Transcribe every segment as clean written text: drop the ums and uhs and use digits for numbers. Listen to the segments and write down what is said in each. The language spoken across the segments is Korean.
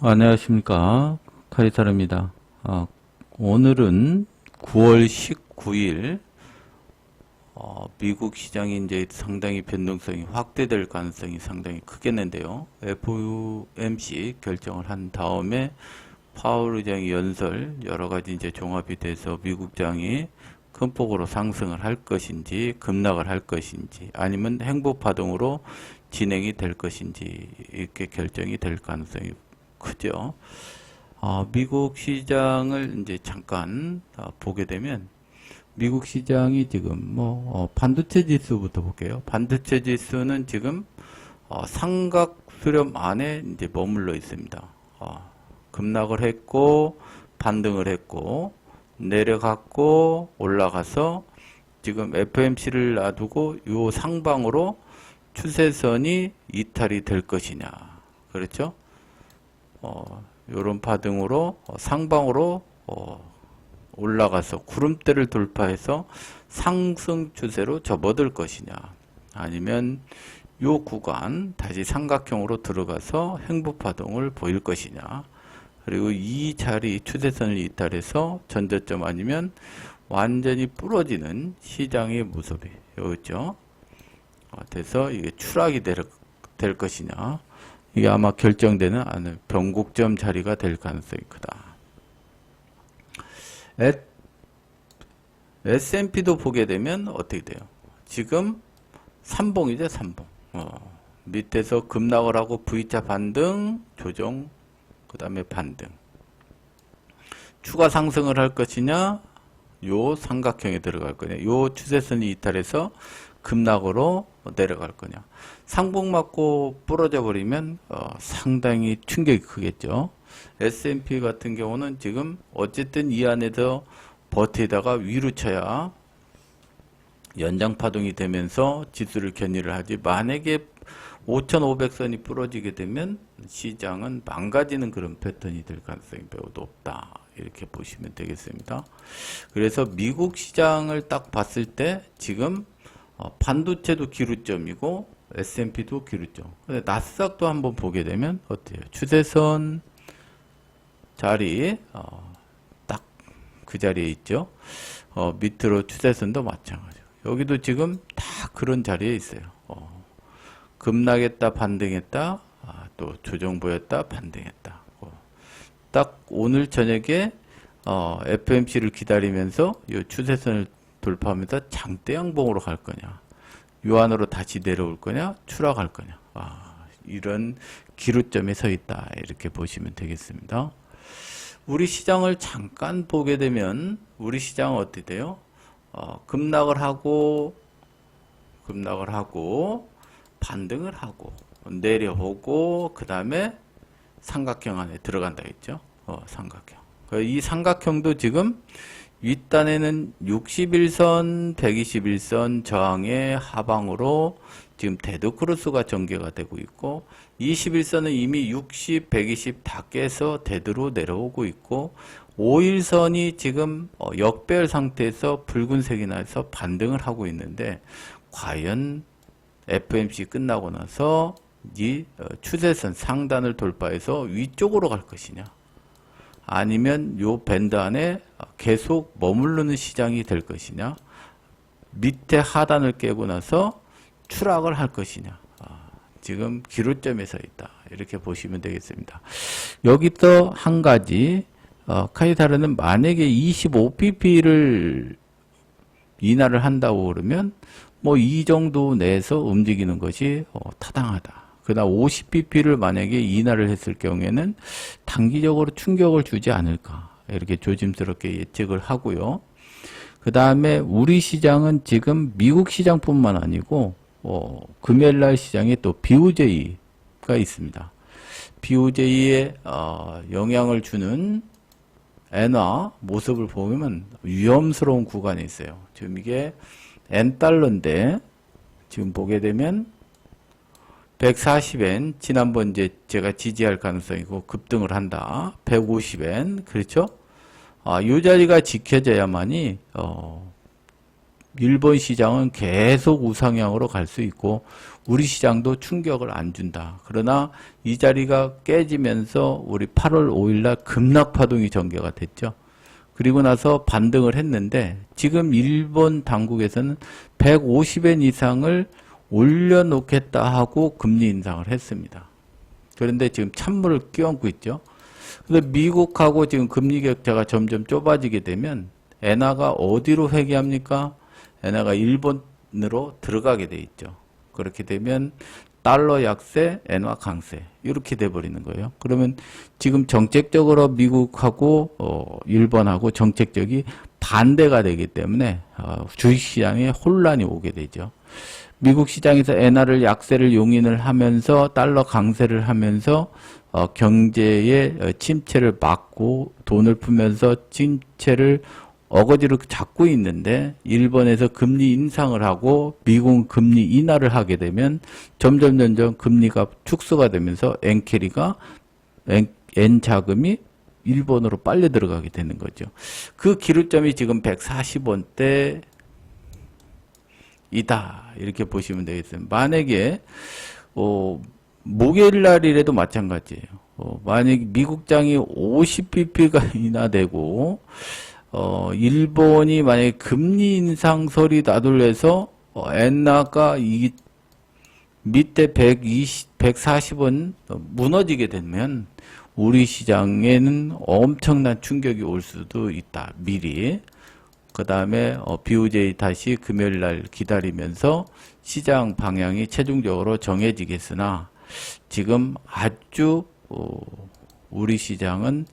안녕하십니까. 카이사르입니다. 오늘은 9월 19일, 미국 시장이 이제 상당히 변동성이 확대될 가능성이 상당히 크겠는데요. FOMC 결정을 한 다음에 파월 의장이 연설 여러 가지 이제 종합이 돼서 미국장이 큰 폭으로 상승을 할 것인지 급락을 할 것인지 아니면 행보 파동으로 진행이 될 것인지 이렇게 결정이 될 가능성이 크죠. 미국 시장을 이제 잠깐 보게 되면 미국 시장이 지금 반도체 지수부터 볼게요. 반도체 지수는 지금 삼각 수렴 안에 이제 머물러 있습니다. 급락을 했고 반등을 했고 내려갔고 올라가서 지금 FOMC를 놔두고 요 상방으로 추세선이 이탈이 될 것이냐. 그렇죠? 요런 파동으로 상방으로 올라가서 구름대를 돌파해서 상승 추세로 접어들 것이냐. 아니면 요 구간 다시 삼각형으로 들어가서 행보 파동을 보일 것이냐. 그리고 이 자리 추세선을 이탈해서 전저점 아니면 완전히 부러지는 시장의 모습이 여기죠. 돼서 이게 추락이 될 것이냐. 이게 아마 결정되는 변곡점 자리가 될 가능성이 크다. S&P도 보게 되면 어떻게 돼요? 지금 삼봉이죠, 삼봉. 밑에서 급락을 하고 V자 반등, 조정, 그 다음에 반등. 추가 상승을 할 것이냐, 요 삼각형에 들어갈 거냐, 요 추세선이 이탈해서 급락으로 내려갈 거냐. 상봉 맞고 부러져 버리면 상당히 충격이 크겠죠. S&P 같은 경우는 지금 어쨌든 이 안에서 버티다가 위로 쳐야 연장 파동이 되면서 지수를 견인을 하지. 만약에 5,500선이 부러지게 되면 시장은 망가지는 그런 패턴이 될 가능성이 매우 높다. 이렇게 보시면 되겠습니다. 그래서 미국 시장을 딱 봤을 때 지금 반도체도 기루점이고 S&P도 기루점. 근데 나스닥도 한번 보게 되면 어때요? 추세선 자리 딱 그 자리에 있죠. 밑으로 추세선도 마찬가지고 여기도 지금 다 그런 자리에 있어요. 급락했다 반등했다 또 조정 보였다 반등했다. 딱 오늘 저녁에 FOMC를 기다리면서 이 추세선을 돌파하면서 장대 양봉으로 갈 거냐, 요 안으로 다시 내려올 거냐, 추락할 거냐. 이런 기로점에 서 있다. 이렇게 보시면 되겠습니다. 우리 시장을 잠깐 보게 되면 우리 시장은 어떻게 돼요? 급락을 하고 반등을 하고 내려오고 그 다음에 삼각형 안에 들어간다 했죠. 삼각형. 이 삼각형도 지금 윗단에는 61선, 121선 저항의 하방으로 지금 데드크로스가 전개가 되고 있고 21선은 이미 60, 120 다 깨서 데드로 내려오고 있고 51선이 지금 역배열 상태에서 붉은색이 나서 반등을 하고 있는데 과연 FOMC 끝나고 나서 이 추세선 상단을 돌파해서 위쪽으로 갈 것이냐 아니면 요 밴드 안에 계속 머무르는 시장이 될 것이냐 밑에 하단을 깨고 나서 추락을 할 것이냐 지금 기로점에 서 있다. 이렇게 보시면 되겠습니다. 여기서 한 가지 카이사르는 만약에 25pp를 인하를 한다고 그러면 이 정도 내에서 움직이는 것이 타당하다. 그러나 50pp를 만약에 인하를 했을 경우에는 단기적으로 충격을 주지 않을까 이렇게 조심스럽게 예측을 하고요. 그 다음에 우리 시장은 지금 미국 시장뿐만 아니고 금요일날 시장에 또 BOJ가 있습니다. BOJ에 영향을 주는 엔화 모습을 보면 위험스러운 구간에 있어요. 지금 이게 N달러인데 지금 보게 되면 140엔 지난번 이제 제가 지지할 가능성이고 급등을 한다. 150엔 그렇죠? 이 자리가 지켜져야만이 일본 시장은 계속 우상향으로 갈 수 있고 우리 시장도 충격을 안 준다. 그러나 이 자리가 깨지면서 우리 8월 5일날 급락 파동이 전개가 됐죠. 그리고 나서 반등을 했는데 지금 일본 당국에서는 150엔 이상을 올려놓겠다 하고 금리 인상을 했습니다. 그런데 지금 찬물을 끼얹고 있죠. 근데 미국하고 지금 금리 격차가 점점 좁아지게 되면 엔화가 어디로 회귀합니까? 엔화가 일본으로 들어가게 돼 있죠. 그렇게 되면 달러 약세, 엔화 강세 이렇게 돼 버리는 거예요. 그러면 지금 정책적으로 미국하고 일본하고 정책적이 반대가 되기 때문에 주식시장에 혼란이 오게 되죠. 미국 시장에서 엔화를 약세를 용인을 하면서 달러 강세를 하면서 경제의 침체를 막고 돈을 풀면서 침체를 어거지로 잡고 있는데 일본에서 금리 인상을 하고 미국은 금리 인하를 하게 되면 점점 금리가 축소가 되면서 엔 자금이 일본으로 빨려 들어가게 되는 거죠. 그 기로점이 지금 140원대 이다 이렇게 보시면 되겠습니다. 만약에 목요일날이라도 마찬가지예요. 만약에 미국장이 50bp가 인하되고 일본이 만약에 금리 인상 소리 나돌려서 엔화가 이 밑에 140원 무너지게 되면 우리 시장에는 엄청난 충격이 올 수도 있다. 미리. 그 다음에 BOJ 다시 금요일 날 기다리면서 시장 방향이 최종적으로 정해지겠으나 지금 아주 우리 시장은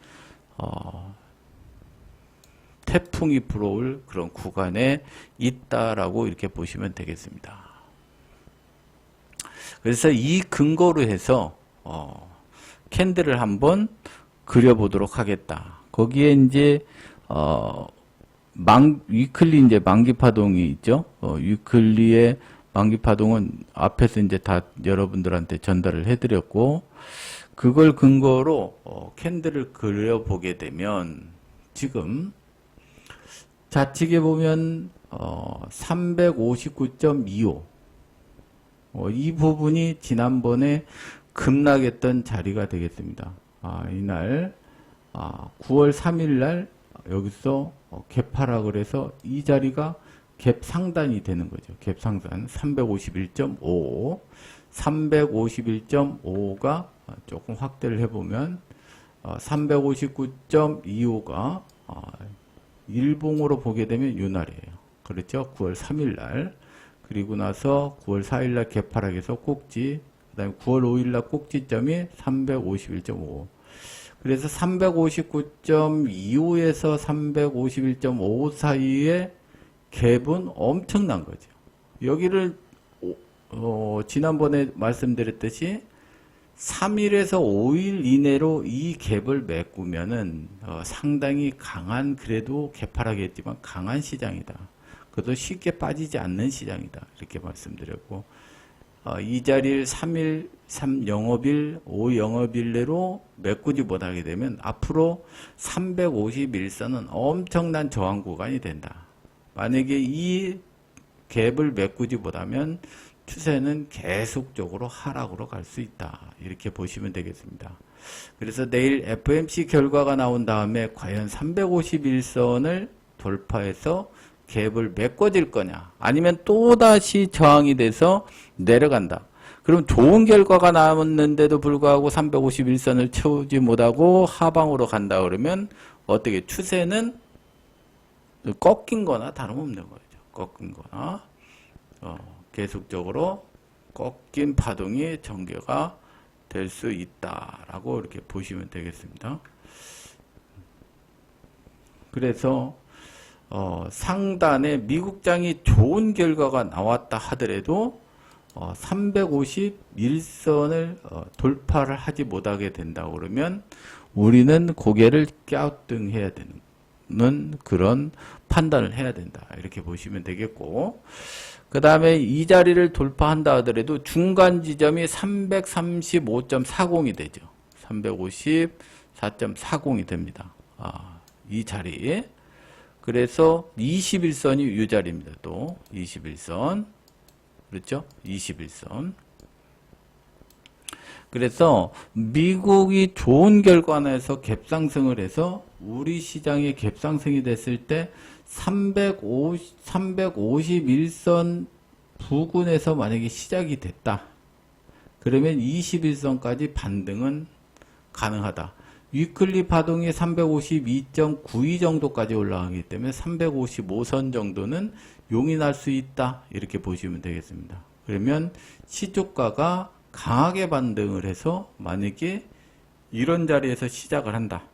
태풍이 불어올 그런 구간에 있다라고 이렇게 보시면 되겠습니다. 그래서 이 근거로 해서 캔들을 한번 그려보도록 하겠다. 거기에 이제 위클리 이제 만기 파동이 있죠. 위클리의 만기 파동은 앞에서 이제 다 여러분들한테 전달을 해드렸고, 그걸 근거로 캔들을 그려보게 되면 지금 좌측에 보면 359.25 이 부분이 지난번에 급락했던 자리가 되겠습니다. 이날 9월 3일 날 여기서 갭하라 그래서 이 자리가 갭 상단이 되는 거죠. 갭 상단 351.5 351.5가 조금 확대를 해보면 359.25가 일봉으로 보게 되면 이날이에요. 그렇죠? 9월 3일 날. 그리고 나서 9월 4일 날 개파락에서 꼭지, 그 다음에 9월 5일 날 꼭지점이 351.5. 그래서 359.25에서 351.5 사이의 갭은 엄청난 거죠. 여기를 지난번에 말씀드렸듯이 3일에서 5일 이내로 이 갭을 메꾸면은 상당히 강한, 그래도 개파락이었지만 강한 시장이다. 그것도 쉽게 빠지지 않는 시장이다. 이렇게 말씀드렸고, 이 자리를 3일, 3영업일, 5영업일 내로 메꾸지 못하게 되면 앞으로 351선은 엄청난 저항 구간이 된다. 만약에 이 갭을 메꾸지 못하면 추세는 계속적으로 하락으로 갈 수 있다. 이렇게 보시면 되겠습니다. 그래서 내일 FOMC 결과가 나온 다음에 과연 351선을 돌파해서 갭을 메꿔질 거냐, 아니면 또다시 저항이 돼서 내려간다. 그럼 좋은 결과가 나왔는데도 불구하고 351선을 채우지 못하고 하방으로 간다 그러면 어떻게 추세는 꺾인 거나 다름없는 거죠. 꺾인 거나 계속적으로 꺾인 파동이 전개가 될 수 있다라고 이렇게 보시면 되겠습니다. 그래서 상단에 미국장이 좋은 결과가 나왔다 하더라도 351선을 돌파를 하지 못하게 된다 그러면 우리는 고개를 갸우뚱해야 되는 그런 판단을 해야 된다. 이렇게 보시면 되겠고, 그 다음에 이 자리를 돌파한다 하더라도 중간 지점이 335.40이 되죠. 354.40이 됩니다. 이 자리. 그래서 21선이 이 자리입니다. 또 21선. 그렇죠? 21선. 그래서 미국이 좋은 결과에서 갭상승을 해서 우리 시장이 갭상승이 됐을 때 351선 부근에서 만약에 시작이 됐다. 그러면 21선까지 반등은 가능하다. 위클리 파동이 352.92 정도까지 올라가기 때문에 355선 정도는 용인할 수 있다. 이렇게 보시면 되겠습니다. 그러면 시초가가 강하게 반등을 해서 만약에 이런 자리에서 시작을 한다.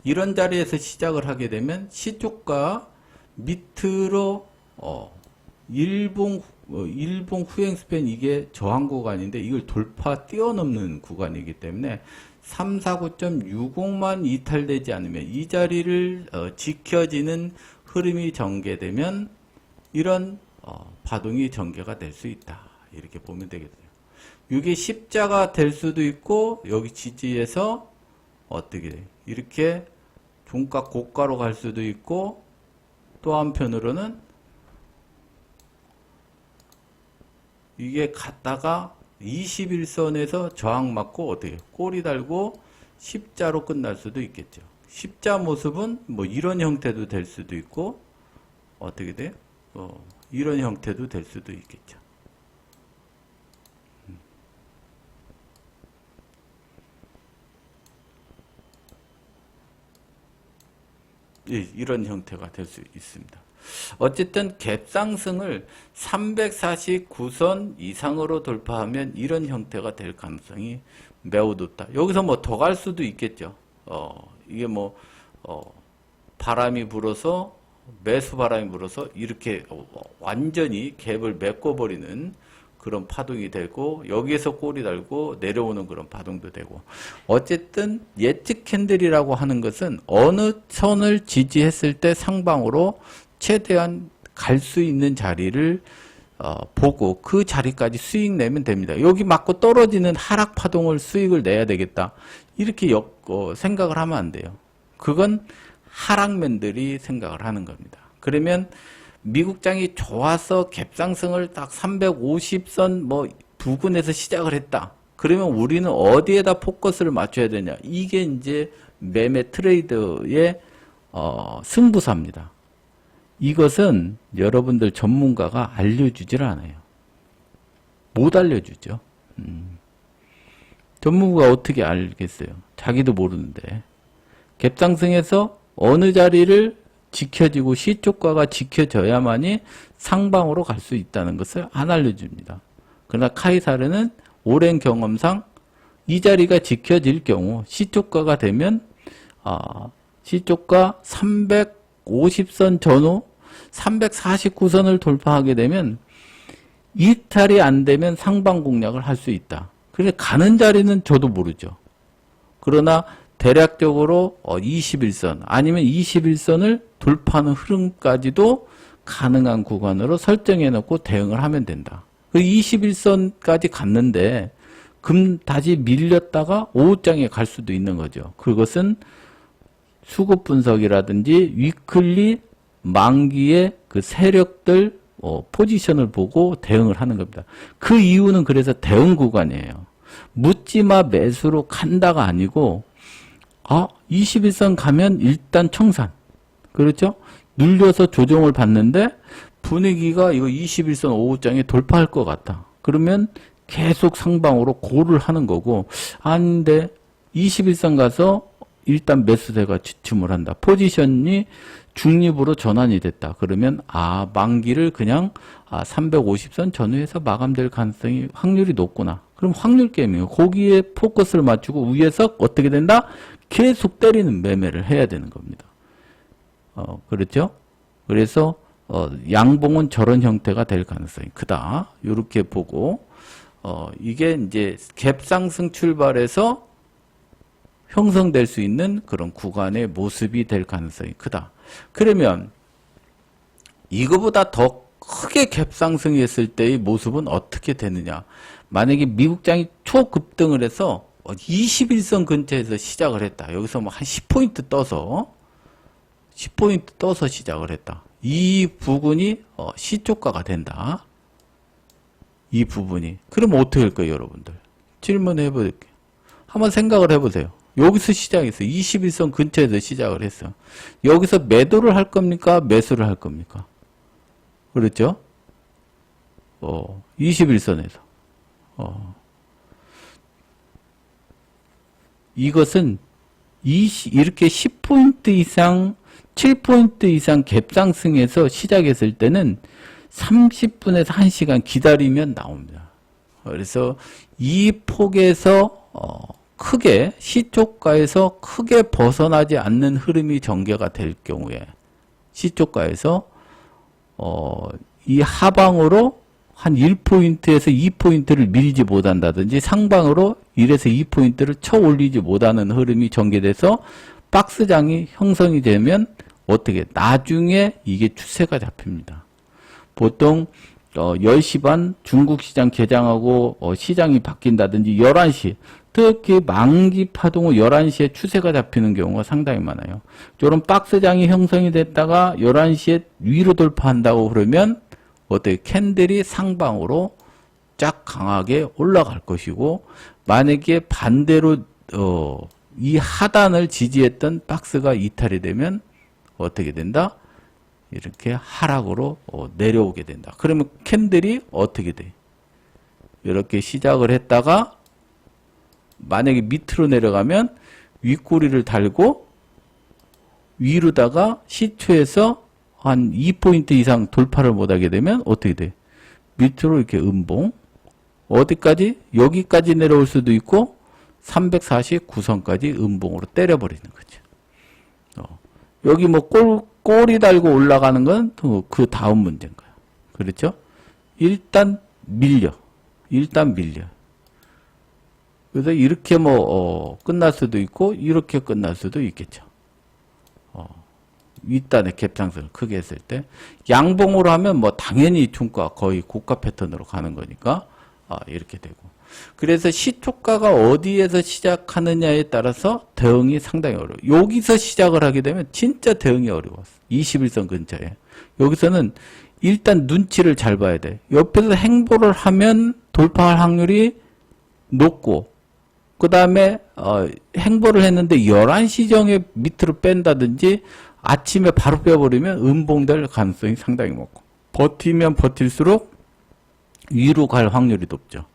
이런 자리에서 시작을 하게 되면 시초가 밑으로 일봉 후행 스팬 이게 저항 구간인데 이걸 돌파 뛰어넘는 구간이기 때문에 349.60만 이탈되지 않으면 이 자리를 지켜지는 흐름이 전개되면 이런 파동이 전개가 될 수 있다. 이렇게 보면 되겠어요. 이게 십자가 될 수도 있고 여기 지지에서 어떻게 돼? 이렇게 종가 고가로 갈 수도 있고 또 한편으로는 이게 갔다가 21선에서 저항 맞고 어떻게 꼬리 달고 십자로 끝날 수도 있겠죠. 십자 모습은 뭐 이런 형태도 될 수도 있고 어떻게 돼요? 이런 형태도 될 수도 있겠죠. 예, 이런 형태가 될 수 있습니다. 어쨌든 갭상승을 349선 이상으로 돌파하면 이런 형태가 될 가능성이 매우 높다. 여기서 뭐 더 갈 수도 있겠죠. 이게 바람이 불어서 매수 바람이 불어서 이렇게 완전히 갭을 메꿔버리는 그런 파동이 되고 여기에서 꼬리 달고 내려오는 그런 파동도 되고 어쨌든 예측 캔들이라고 하는 것은 어느 선을 지지했을 때 상방으로 최대한 갈 수 있는 자리를 보고 그 자리까지 수익 내면 됩니다. 여기 맞고 떨어지는 하락 파동을 수익을 내야 되겠다. 이렇게 생각을 하면 안 돼요. 그건 하락맨들이 생각을 하는 겁니다. 그러면 미국장이 좋아서 갭상승을 딱 350선 부근에서 시작을 했다. 그러면 우리는 어디에다 포커스를 맞춰야 되냐? 이게 이제 매매 트레이더의 승부사입니다. 이것은 여러분들 전문가가 알려주질 않아요. 못 알려주죠. 전문가가 어떻게 알겠어요? 자기도 모르는데. 갭상승에서 어느 자리를 지켜지고 시초가가 지켜져야만이 상방으로 갈 수 있다는 것을 안 알려줍니다. 그러나 카이사르는 오랜 경험상 이 자리가 지켜질 경우 시초가가 되면 시초가 350선 전후 349선을 돌파하게 되면 이탈이 안 되면 상방 공략을 할 수 있다. 그래서 가는 자리는 저도 모르죠. 그러나 대략적으로 21선 아니면 21선을 돌파하는 흐름까지도 가능한 구간으로 설정해 놓고 대응을 하면 된다. 그 21선까지 갔는데 다시 밀렸다가 오후장에 갈 수도 있는 거죠. 그것은 수급 분석이라든지 위클리 만기의 그 세력들 포지션을 보고 대응을 하는 겁니다. 그 이유는 그래서 대응 구간이에요. 묻지마 매수로 간다가 아니고 21선 가면 일단 청산. 그렇죠? 눌려서 조정을 받는데 분위기가 이거 21선 오후장에 돌파할 것 같다. 그러면 계속 상방으로 고를 하는 거고 아닌데 21선 가서 일단 매수세가 주춤을 한다. 포지션이 중립으로 전환이 됐다. 그러면 만기를 그냥 350선 전후에서 마감될 가능성이 확률이 높구나. 그럼 확률 게임이에요. 거기에 포커스를 맞추고 위에서 어떻게 된다? 계속 때리는 매매를 해야 되는 겁니다. 그렇죠? 그래서 양봉은 저런 형태가 될 가능성이 크다. 이렇게 보고 이게 이제 갭상승 출발해서 형성될 수 있는 그런 구간의 모습이 될 가능성이 크다. 그러면 이거보다 더 크게 갭상승이 했을 때의 모습은 어떻게 되느냐? 만약에 미국장이 초급등을 해서 21선 근처에서 시작을 했다. 여기서 뭐 한 10포인트 떠서 10포인트 떠서 시작을 했다. 이 부분이 시초가가 된다. 이 부분이. 그러면 어떻게 할 거예요, 여러분들? 질문해 볼게요. 한번 생각을 해보세요. 여기서 시작했어. 21선 근처에서 시작을 했어. 여기서 매도를 할 겁니까? 매수를 할 겁니까? 그렇죠? 21선에서. 이것은 이렇게 10포인트 이상, 7포인트 이상 갭상승해서 시작했을 때는 30분에서 1시간 기다리면 나옵니다. 그래서 이 폭에서 크게 시초가에서 크게 벗어나지 않는 흐름이 전개가 될 경우에 시초가에서 이 하방으로 한 1포인트에서 2포인트를 밀지 못한다든지 상방으로 1에서 2포인트를 쳐 올리지 못하는 흐름이 전개돼서 박스장이 형성이 되면 어떻게 나중에 이게 추세가 잡힙니다. 보통 10시 반 중국 시장 개장하고 시장이 바뀐다든지 11시 특히 만기 파동 후 11시에 추세가 잡히는 경우가 상당히 많아요. 이런 박스장이 형성이 됐다가 11시에 위로 돌파한다고 그러면 어떻게 캔들이 상방으로 쫙 강하게 올라갈 것이고 만약에 반대로 이 하단을 지지했던 박스가 이탈이 되면 어떻게 된다? 이렇게 하락으로 내려오게 된다. 그러면 캔들이 어떻게 돼? 이렇게 시작을 했다가 만약에 밑으로 내려가면 윗꼬리를 달고 위로다가 시초에서 한 2포인트 이상 돌파를 못하게 되면 어떻게 돼? 밑으로 이렇게 음봉 어디까지? 여기까지 내려올 수도 있고 349선까지 음봉으로 때려버리는 거죠. 여기 뭐 꼬리 달고 올라가는 건 그 다음 문제인 거예요. 그렇죠? 일단 밀려. 그래서 이렇게 끝날 수도 있고 이렇게 끝날 수도 있겠죠. 윗단의 갭상승을 크게 했을 때 양봉으로 하면 당연히 중가 거의 고가 패턴으로 가는 거니까 이렇게 되고 그래서 시초가가 어디에서 시작하느냐에 따라서 대응이 상당히 어려워요. 여기서 시작을 하게 되면 진짜 대응이 어려웠어. 21선 근처에. 여기서는 일단 눈치를 잘 봐야 돼. 옆에서 행보를 하면 돌파할 확률이 높고 그 다음에 행보를 했는데 11시 정에 밑으로 뺀다든지 아침에 바로 빼버리면 음봉될 가능성이 상당히 높고 버티면 버틸수록 위로 갈 확률이 높죠.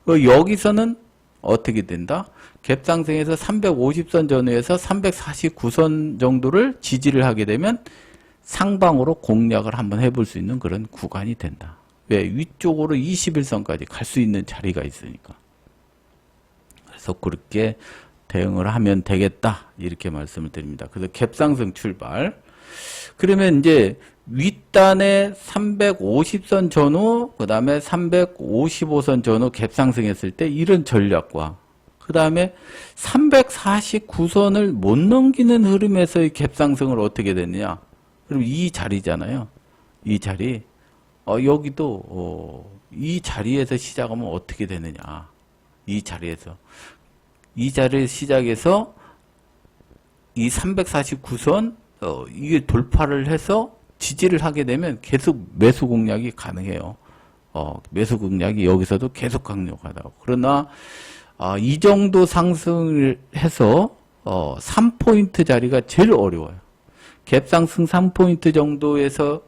여기서는 어떻게 된다? 갭상승에서 350선 전후에서 349선 정도를 지지를 하게 되면 상방으로 공략을 한번 해볼 수 있는 그런 구간이 된다. 왜? 위쪽으로 21선까지 갈 수 있는 자리가 있으니까. 그래서 그렇게 대응을 하면 되겠다. 이렇게 말씀을 드립니다. 그래서 갭상승 출발. 그러면 이제 윗단에 350선 전후, 그 다음에 355선 전후 갭상승했을 때 이런 전략과 그 다음에 349선을 못 넘기는 흐름에서의 갭상승을 어떻게 됐느냐. 그럼 이 자리잖아요. 이 자리. 여기도 이 자리에서 시작하면 어떻게 되느냐. 이 자리에서. 이 자리를 시작해서 이 349선 이게 돌파를 해서 지지를 하게 되면 계속 매수 공략이 가능해요. 매수 공략이 여기서도 계속 강력하다고. 그러나 이 정도 상승을 해서 3포인트 자리가 제일 어려워요. 갭상승 3포인트 정도에서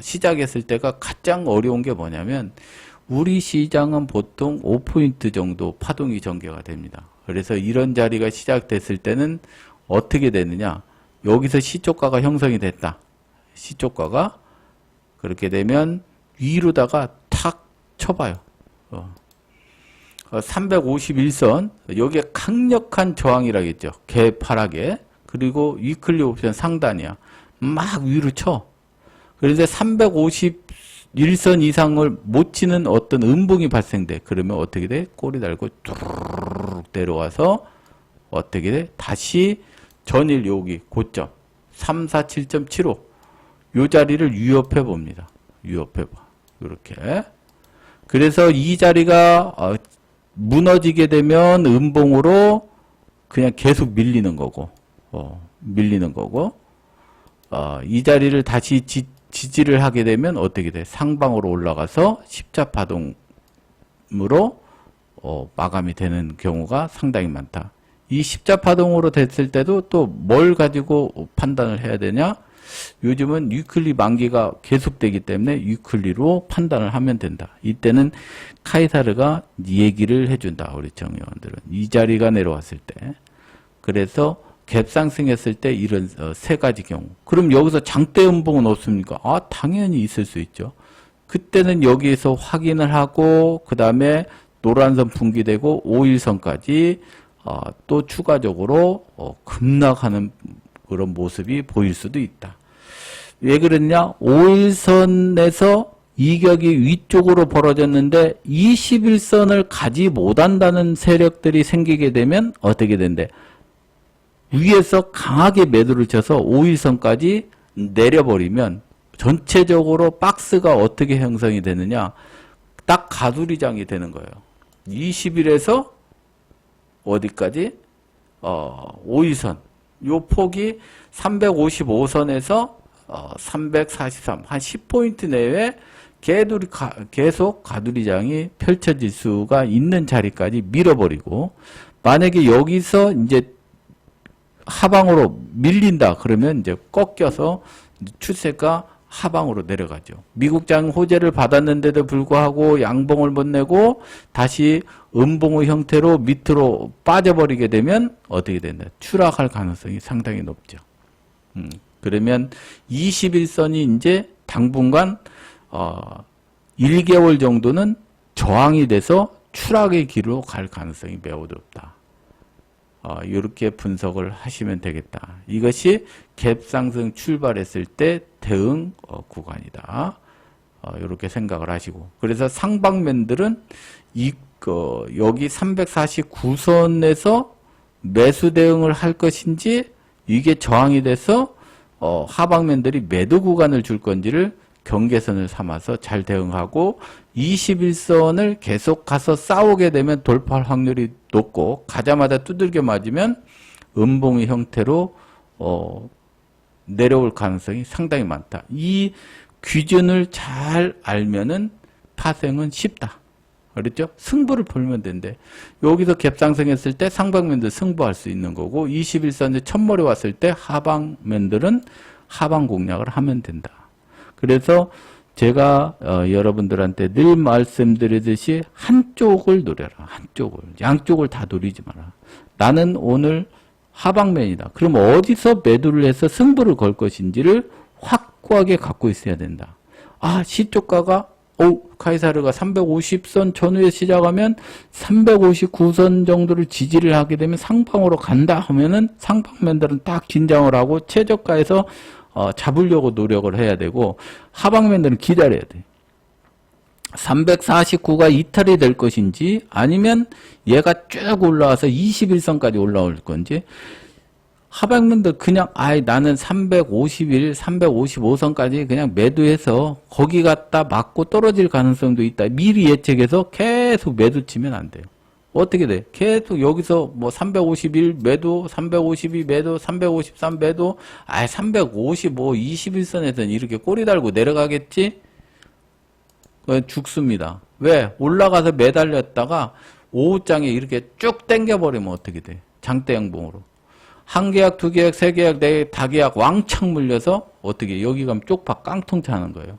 시작했을 때가 가장 어려운 게 뭐냐면 우리 시장은 보통 5포인트 정도 파동이 전개가 됩니다. 그래서 이런 자리가 시작됐을 때는 어떻게 되느냐. 여기서 시초가가 형성이 됐다. 시초가가 그렇게 되면 위로다가 탁 쳐봐요. 351선 여기에 강력한 저항이라겠죠. 개파락에. 그리고 위클리 옵션 상단이야. 막 위로 쳐. 그런데 351선 이상을 못 치는 어떤 음봉이 발생돼. 그러면 어떻게 돼? 꼬리 달고 쭈르륵 내려와서 어떻게 돼? 다시 전일 여기 고점 347.75 요 자리를 위협해 봅니다. 위협해 봐. 이렇게. 그래서 이 자리가 무너지게 되면 음봉으로 그냥 계속 밀리는 거고, 이 자리를 다시 지지를 하게 되면 어떻게 돼? 상방으로 올라가서 십자파동으로 마감이 되는 경우가 상당히 많다. 이 십자파동으로 됐을 때도 또 뭘 가지고 판단을 해야 되냐? 요즘은 위클리 만기가 계속되기 때문에 위클리로 판단을 하면 된다. 이때는 카이사르가 얘기를 해준다. 우리 정의원들은. 이 자리가 내려왔을 때. 그래서 갭 상승했을 때 이런 세 가지 경우. 그럼 여기서 장대 음봉은 없습니까? 아, 당연히 있을 수 있죠. 그때는 여기에서 확인을 하고 그 다음에 노란선 분기되고 5일선까지 또 추가적으로 급락하는 그런 모습이 보일 수도 있다. 왜 그랬냐? 5일선에서 이격이 위쪽으로 벌어졌는데 21선을 가지 못한다는 세력들이 생기게 되면 어떻게 된대? 위에서 강하게 매도를 쳐서 5일선까지 내려버리면 전체적으로 박스가 어떻게 형성이 되느냐? 딱 가두리장이 되는 거예요. 20일에서 어디까지? 5일선. 요 폭이 355선에서 343, 한 10포인트 내외 계속 가두리장이 펼쳐질 수가 있는 자리까지 밀어버리고, 만약에 여기서 이제 하방으로 밀린다 그러면 이제 꺾여서 추세가 하방으로 내려가죠. 미국장 호재를 받았는데도 불구하고 양봉을 못 내고 다시 음봉의 형태로 밑으로 빠져버리게 되면 어떻게 된다? 추락할 가능성이 상당히 높죠. 그러면 21선이 이제 당분간 1개월 정도는 저항이 돼서 추락의 길로 갈 가능성이 매우 높다. 이렇게 분석을 하시면 되겠다. 이것이 갭 상승 출발했을 때 대응 구간이다. 이렇게 생각을 하시고, 그래서 상방맨들은 여기 349선에서 매수 대응을 할 것인지, 이게 저항이 돼서 하방맨들이 매도 구간을 줄 건지를 경계선을 삼아서 잘 대응하고, 21선을 계속 가서 싸우게 되면 돌파할 확률이 높고, 가자마자 두들겨 맞으면 음봉의 형태로 내려올 가능성이 상당히 많다. 이 기준을 잘 알면은 파생은 쉽다. 그렇죠? 승부를 보면 된대. 여기서 갭상승했을 때 상방맨들 승부할 수 있는 거고, 21선에 첫머리 왔을 때 하방맨들은 하방 공략을 하면 된다. 그래서 제가 여러분들한테 늘 말씀드리듯이 한쪽을 노려라. 한쪽을. 양쪽을 다 노리지 마라. 나는 오늘 하방맨이다. 그럼 어디서 매도를 해서 승부를 걸 것인지를 확고하게 갖고 있어야 된다. 아, 시초가가 카이사르가 350선 전후에 시작하면 359선 정도를 지지를 하게 되면 상방으로 간다 하면은 상방맨들은 딱 긴장을 하고 최저가에서 잡으려고 노력을 해야 되고, 하방맨들은 기다려야 돼. 349가 이탈이 될 것인지 아니면 얘가 쭉 올라와서 21선까지 올라올 건지, 하방맨들 그냥 나는 351, 355선까지 그냥 매도해서 거기 갖다 맞고 떨어질 가능성도 있다. 미리 예측해서 계속 매도 치면 안 돼요. 어떻게 돼? 계속 여기서 뭐 351 매도, 352 매도, 353 매도, 355 21선에서는 이렇게 꼬리 달고 내려가겠지? 죽습니다. 왜? 올라가서 매달렸다가 오후장에 이렇게 쭉 당겨버리면 어떻게 돼? 장대 양봉으로. 한 계약, 두 계약, 세 계약, 네 계약, 다 계약 왕창 물려서 어떻게 여기 가면 쪽박 깡통 차는 거예요.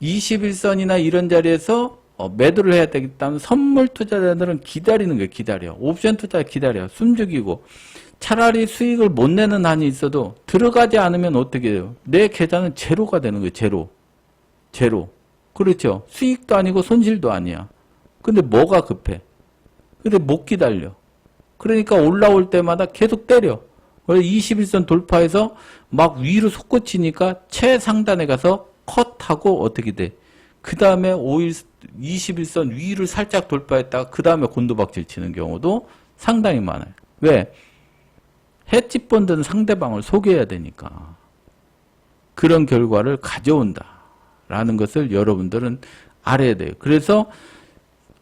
21선이나 이런 자리에서 매도를 해야 되겠다면 선물 투자자들은 기다리는 거예요. 기다려. 옵션 투자 기다려. 숨죽이고. 차라리 수익을 못 내는 한이 있어도 들어가지 않으면 어떻게 돼요? 내 계좌는 제로가 되는 거예요. 제로. 그렇죠. 수익도 아니고 손실도 아니야. 근데 뭐가 급해? 근데 못 기다려. 그러니까 올라올 때마다 계속 때려. 그래서 21선 돌파해서 막 위로 솟구치니까 최상단에 가서 컷하고 어떻게 돼? 그 다음에 21선 위를 살짝 돌파했다가 그 다음에 곤두박질 치는 경우도 상당히 많아요. 왜? 헤지펀드는 상대방을 속여야 되니까. 그런 결과를 가져온다. 라는 것을 여러분들은 알아야 돼요. 그래서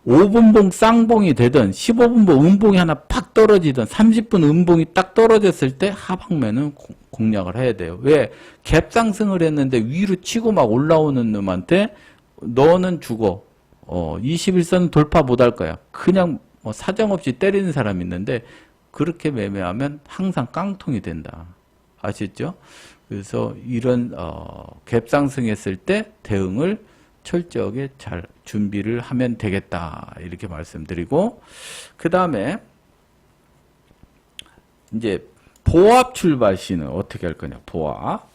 5분봉 쌍봉이 되든 15분봉 음봉이 하나 팍 떨어지든 30분 음봉이 딱 떨어졌을 때 하방면은 공략을 해야 돼요. 왜? 갭 상승을 했는데 위로 치고 막 올라오는 놈한테 너는 죽어. 21선 돌파 못 할 거야. 그냥 뭐 사정없이 때리는 사람이 있는데 그렇게 매매하면 항상 깡통이 된다. 아시죠? 그래서 이런 갭 상승했을 때 대응을 철저하게 잘 준비를 하면 되겠다. 이렇게 말씀드리고 그 다음에 이제 보합 출발 시는 어떻게 할 거냐. 보합.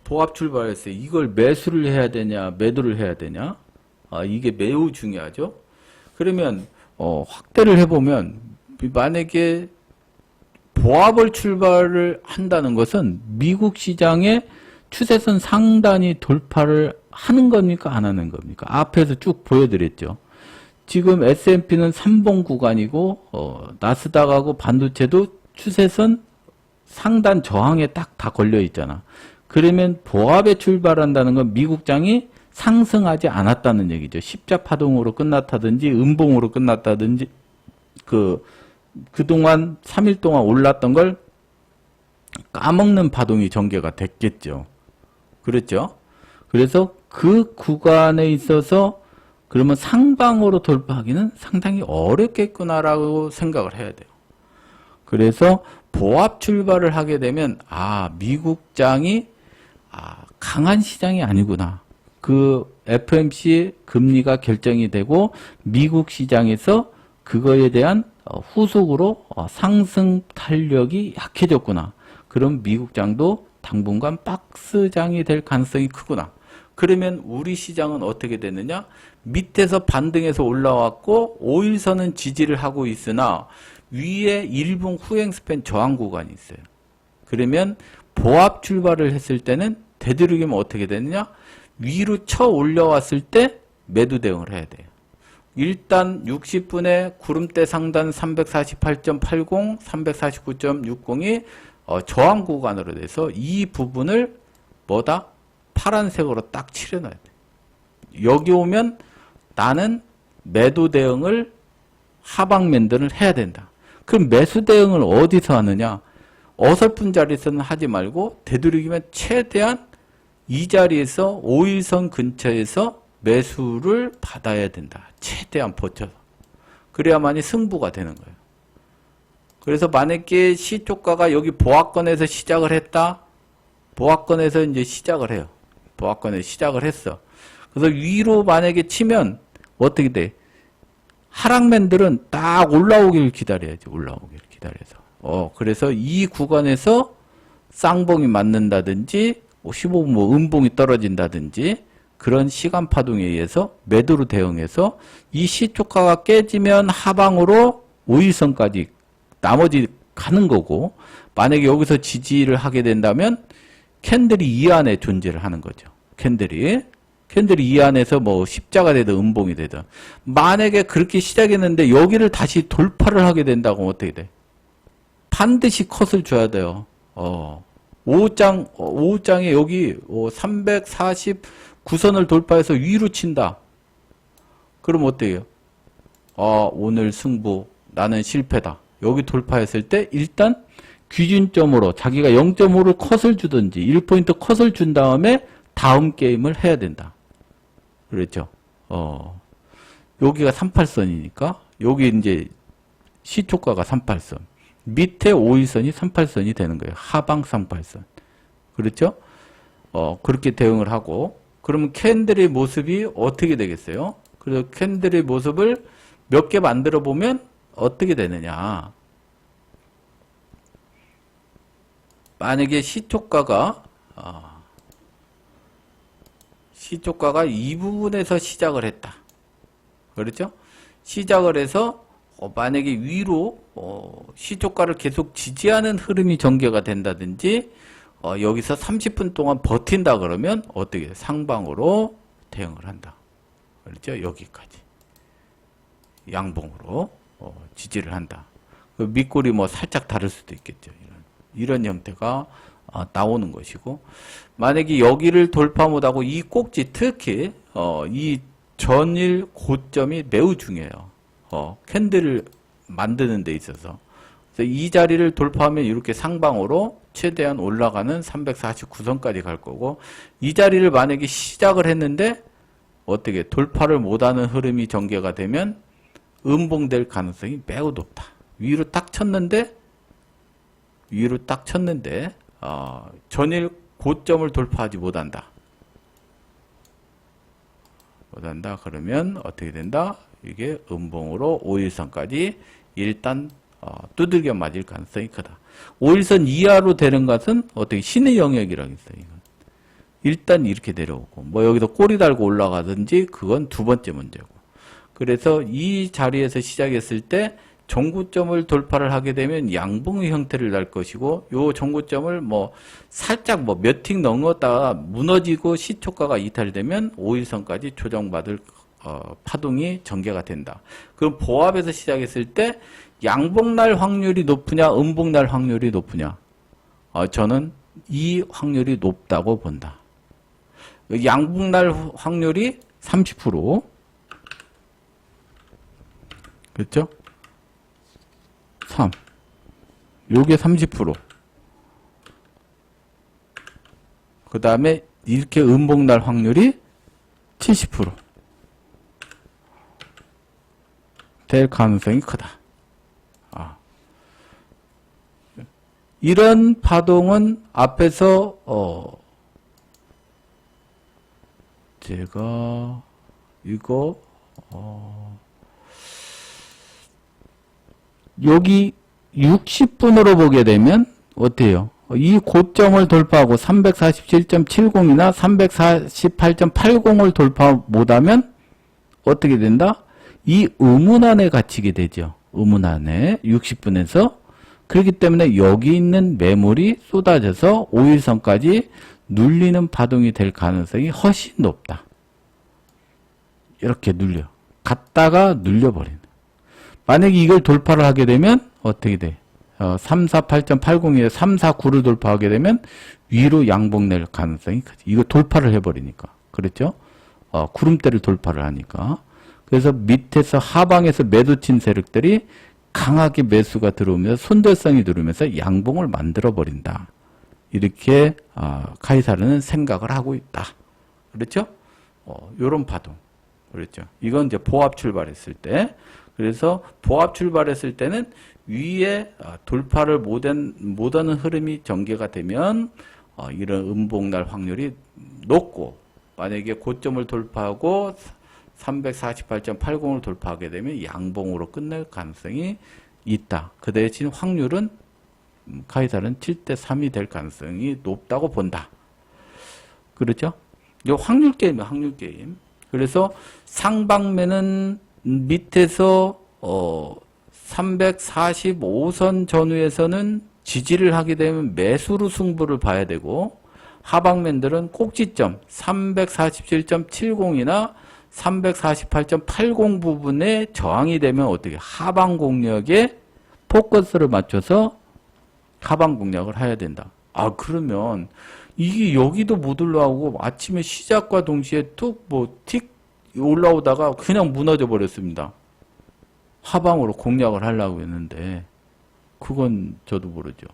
보합 출발했어요. 이걸 매수를 해야 되냐, 매도를 해야 되냐. 이게 매우 중요하죠. 그러면 확대를 해보면 만약에 보합을 출발을 한다는 것은 미국 시장의 추세선 상단이 돌파를 하는 겁니까? 안 하는 겁니까? 앞에서 쭉 보여드렸죠. 지금 S&P는 3봉 구간이고 나스닥하고 반도체도 추세선 상단 저항에 딱 다 걸려 있잖아. 그러면 보합에 출발한다는 건 미국장이 상승하지 않았다는 얘기죠. 십자 파동으로 끝났다든지 음봉으로 끝났다든지 그동안 3일 동안 올랐던 걸 까먹는 파동이 전개가 됐겠죠. 그렇죠? 그래서 그 구간에 있어서 그러면 상방으로 돌파하기는 상당히 어렵겠구나라고 생각을 해야 돼요. 그래서 보합 출발을 하게 되면 미국장이 강한 시장이 아니구나. 그 FOMC 금리가 결정이 되고 미국 시장에서 그거에 대한 후속으로 상승 탄력이 약해졌구나. 그럼 미국장도 당분간 박스장이 될 가능성이 크구나. 그러면 우리 시장은 어떻게 되느냐? 밑에서 반등해서 올라왔고 5일선은 지지를 하고 있으나 위에 1분 후행 스팬 저항 구간이 있어요. 그러면 보합 출발을 했을 때는 되도록이면 어떻게 되느냐? 위로 쳐 올려왔을 때 매도 대응을 해야 돼요. 일단 60분에 구름대 상단 348.80, 349.60이 저항 구간으로 돼서 이 부분을 파란색으로 딱 칠해놔야 돼. 여기 오면 나는 매도 대응을 하방면들을 해야 된다. 그럼 매수 대응을 어디서 하느냐? 어설픈 자리에서는 하지 말고 되도록이면 최대한 이 자리에서 5일선 근처에서 매수를 받아야 된다. 최대한 버텨서. 그래야만이 승부가 되는 거예요. 그래서 만약에 시초가가 여기 보합권에서 시작을 했다. 보합권에서 이제 시작을 해요. 보합권에서 시작을 했어. 그래서 위로 만약에 치면 어떻게 돼? 하락맨들은 딱 올라오길 기다려야지. 올라오길 기다려서. 그래서 이 구간에서 쌍봉이 맞는다든지 15분 음봉이 떨어진다든지 그런 시간 파동에 의해서 매도로 대응해서 이 시초가가 깨지면 하방으로 5일선까지 나머지 가는 거고 만약에 여기서 지지를 하게 된다면 캔들이 이 안에 존재를 하는 거죠. 캔들이 이 안에서 뭐 십자가 되든 음봉이 되든 만약에 그렇게 시작했는데 여기를 다시 돌파를 하게 된다고 하면 어떻게 돼? 반드시 컷을 줘야 돼요. 5장에 여기 349선을 돌파해서 위로 친다. 그럼 어때요? 오늘 승부 나는 실패다. 여기 돌파했을 때 일단 기준점으로 자기가 0.5를 컷을 주든지 1포인트 컷을 준 다음에 다음 게임을 해야 된다. 그렇죠? 여기가 38선이니까 여기 이제 시초가가 38선. 밑에 5일선이 38선이 되는 거예요. 하방 38선. 그렇죠? 그렇게 대응을 하고 그러면 캔들의 모습이 어떻게 되겠어요? 그래서 캔들의 모습을 몇 개 만들어 보면 어떻게 되느냐? 만약에 시초가가 이 부분에서 시작을 했다. 그렇죠? 시작을 해서 만약에 위로 시초가를 계속 지지하는 흐름이 전개가 된다든지 여기서 30분 동안 버틴다 그러면 어떻게 상방으로 대응을 한다. 그렇죠? 여기까지 양봉으로 지지를 한다. 밑골이 뭐 살짝 다를 수도 있겠죠. 이런 형태가 나오는 것이고 만약에 여기를 돌파 못하고 이 꼭지 특히 이 전일 고점이 매우 중요해요. 캔들을 만드는 데 있어서. 그래서 이 자리를 돌파하면 이렇게 상방으로 최대한 올라가는 349선까지 갈 거고, 이 자리를 만약에 시작을 했는데 어떻게 돌파를 못하는 흐름이 전개가 되면 음봉될 가능성이 매우 높다. 위로 딱 쳤는데 전일 고점을 돌파하지 못한다. 그러면 어떻게 된다? 이게 음봉으로 5일선까지 일단 두들겨 맞을 가능성이 크다. 5일선 이하로 되는 것은 어떻게 신의 영역이라고 했어요. 이건. 일단 이렇게 내려오고 뭐 여기서 꼬리 달고 올라가든지 그건 두 번째 문제고. 그래서 이 자리에서 시작했을 때 정구점을 돌파를 하게 되면 양봉의 형태를 날 것이고, 요 정구점을 뭐 살짝 뭐 몇 틱 넘었다가 무너지고 시초가가 이탈되면 5일선까지 조정받을 파동이 전개가 된다. 그럼 보합에서 시작했을 때 양봉 날 확률이 높으냐 음봉 날 확률이 높으냐? 저는 이 확률이 높다고 본다. 양봉 날 확률이 30%. 그렇죠? 3. 요게 30%. 그 다음에 이렇게 음봉 날 확률이 70%. 될 가능성이 크다. 이런 파동은 앞에서 제가 이거 여기 60분으로 보게 되면 어때요? 이 고점을 돌파하고 347.70이나 348.80을 돌파 못하면 어떻게 된다? 이 의문안에 갇히게 되죠. 의문안에 60분에서. 그렇기 때문에 여기 있는 매물이 쏟아져서 5일선까지 눌리는 파동이 될 가능성이 훨씬 높다. 이렇게 눌려. 갔다가 눌려버리는. 만약에 이걸 돌파를 하게 되면 어떻게 돼? 348.80에 349를 돌파하게 되면 위로 양봉 낼 가능성이 크지. 이거 돌파를 해버리니까. 그렇죠? 구름대를 돌파를 하니까. 그래서 밑에서 하방에서 매도친 세력들이 강하게 매수가 들어오면서 손절성이 들어오면서 양봉을 만들어 버린다. 이렇게 카이사르는 생각을 하고 있다. 그렇죠? 요런 파동. 그렇죠? 이건 이제 보합 출발했을 때. 그래서 보합 출발했을 때는 위에 돌파를 못하는 흐름이 전개가 되면 이런 음봉 날 확률이 높고, 만약에 고점을 돌파하고 348.80을 돌파하게 되면 양봉으로 끝낼 가능성이 있다. 그 대신 확률은 카이사르는 7대3이 될 가능성이 높다고 본다. 그렇죠? 이 확률 게임이에요. 확률 게임. 그래서 상방매는 밑에서 345선 전후에서는 지지를 하게 되면 매수로 승부를 봐야 되고, 하방맨들은 꼭지점 347.70이나 348.80 부분에 저항이 되면 어떻게 하방 공략에 포커스를 맞춰서 하방 공략을 해야 된다. 그러면 이게 여기도 못 올라오고 아침에 시작과 동시에 툭 틱 올라오다가 그냥 무너져 버렸습니다. 하방으로 공략을 하려고 했는데 그건 저도 모르죠.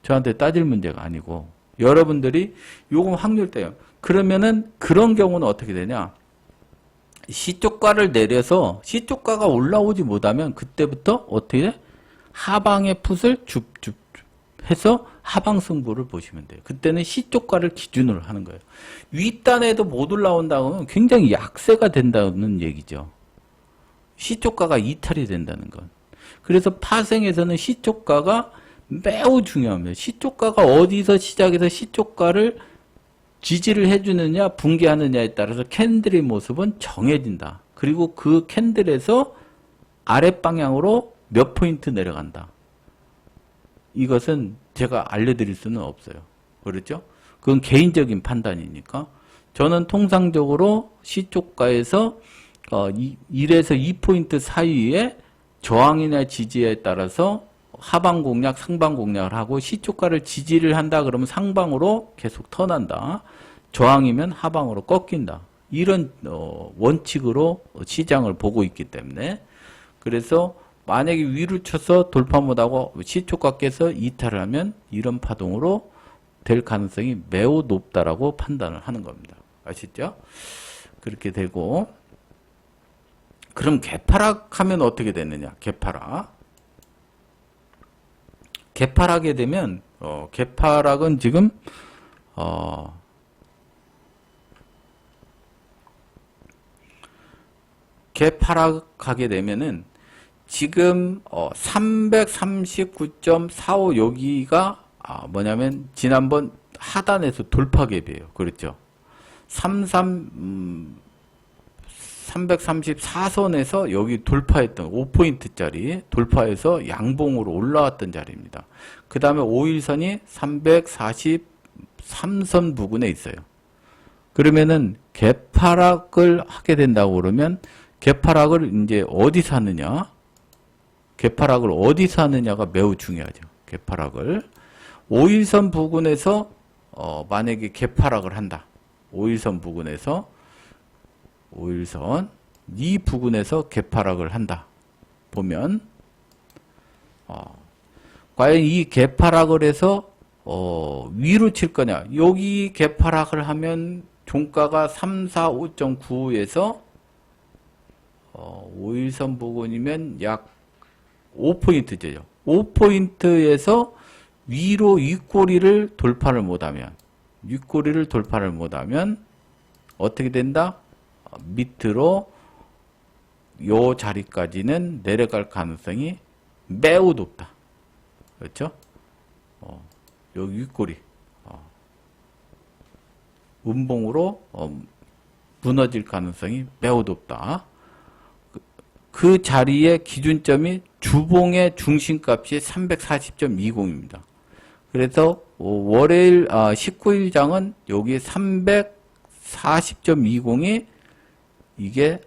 저한테 따질 문제가 아니고, 여러분들이 요금 확률대요. 그러면은 그런 경우는 어떻게 되냐? 시초가를 내려서 시초가가 올라오지 못하면 그때부터 어떻게 돼? 하방의 풋을 줍줍 해서 하방 승부를 보시면 돼요. 그때는 시초가를 기준으로 하는 거예요. 윗단에도 못 올라온다고 하면 굉장히 약세가 된다는 얘기죠. 시초가가 이탈이 된다는 건. 그래서 파생에서는 시초가가 매우 중요합니다. 시초가가 어디서 시작해서 시초가를 지지를 해주느냐 붕괴하느냐에 따라서 캔들의 모습은 정해진다. 그리고 그 캔들에서 아랫방향으로 몇 포인트 내려간다. 이것은 제가 알려드릴 수는 없어요. 그렇죠? 그건 개인적인 판단이니까. 저는 통상적으로 시초가에서 1에서 2포인트 사이에 저항이나 지지에 따라서 하방 공략, 상방 공략을 하고, 시초가를 지지를 한다 그러면 상방으로 계속 턴한다. 저항이면 하방으로 꺾인다. 이런 원칙으로 시장을 보고 있기 때문에 그래서 만약에 위로 쳐서 돌파 못하고 시초가 깨서 이탈을 하면 이런 파동으로 될 가능성이 매우 높다라고 판단을 하는 겁니다. 아시죠? 그렇게 되고 그럼 개파락하면 어떻게 되느냐? 개파락하게 되면 개파락은 지금 개파락하게 되면은 지금 339.45 여기가 뭐냐면 지난번 하단에서 돌파 갭이에요. 그렇죠? 334선에서 여기 돌파했던 5포인트짜리 돌파해서 양봉으로 올라왔던 자리입니다. 그 다음에 5일선이 343선 부근에 있어요. 그러면은 개파락을 하게 된다고 그러면 개파락을 이제 어디서 하느냐? 개파락을 어디서 하느냐가 매우 중요하죠. 개파락을 5일선 부근에서 만약에 개파락을 한다. 5일선 부근에서 5일선 이 부근에서 개파락을 한다. 보면 과연 이 개파락을 해서 위로 칠 거냐? 여기 개파락을 하면 종가가 345.95에서 5일선 부근이면 약 5포인트죠. 5포인트에서 위로 윗꼬리를 돌파를 못하면 어떻게 된다? 밑으로 요 자리까지는 내려갈 가능성이 매우 높다. 그렇죠? 여기 윗꼬리 음봉으로 무너질 가능성이 매우 높다. 그 자리의 기준점이 주봉의 중심값이 340.20입니다. 그래서 월요일 19일장은 여기 340.20이 이게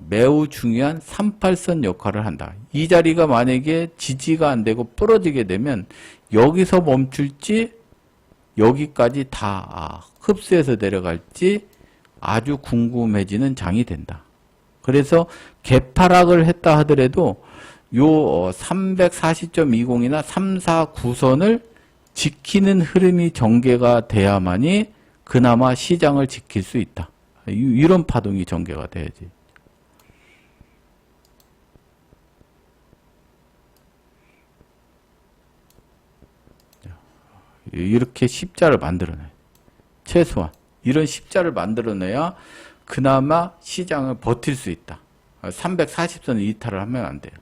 매우 중요한 38선 역할을 한다. 이 자리가 만약에 지지가 안 되고 부러지게 되면 여기서 멈출지 여기까지 다 흡수해서 내려갈지 아주 궁금해지는 장이 된다. 그래서 개파락을 했다 하더라도 요 340.20이나 349선을 지키는 흐름이 전개가 돼야만이 그나마 시장을 지킬 수 있다. 이런 파동이 전개가 돼야지. 이렇게 십자를 만들어내요. 최소한 이런 십자를 만들어내야 그나마 시장을 버틸 수 있다. 340선 이탈을 하면 안 돼요.